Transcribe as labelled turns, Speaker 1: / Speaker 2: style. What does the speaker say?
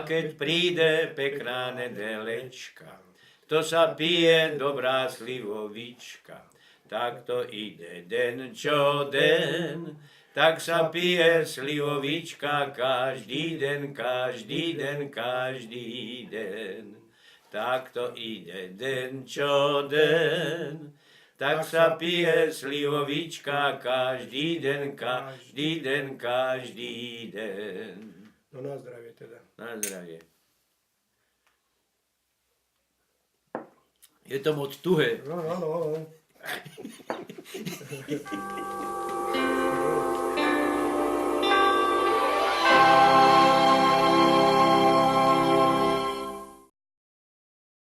Speaker 1: keď príde pekná nedelečka, to sa pije dobrá slivovička. Tak to ide den čo den, tak sa pije slivovička každý den, každý den, každý den. Tak to ide den čo den, tak sa pije slivovička každý den, každý den, každý den.
Speaker 2: No na zdravie teda.
Speaker 1: Na zdravie. Je to moc tuhé.
Speaker 2: No, áno, áno.